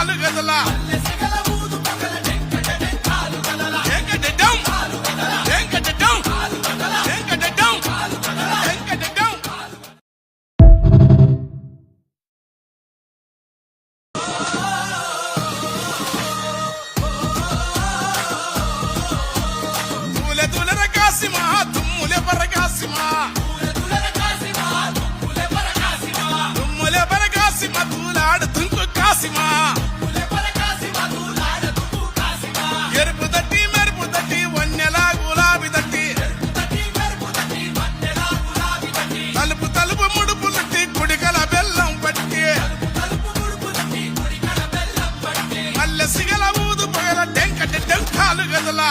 టెంకాలు గదల తుమ్ములే బరగాసిమ తూలాడు తుంకు కాసిమా ఎరుపు దట్టి మెరుపు దట్టి వన్నెలా గులాబీ దట్టి తలుపు తలుపు ముడుపు దట్టి కుడికల బెల్లం పట్టి మల్లె సిగల ఊదు పగల టెంకటి టెంకాలు గదల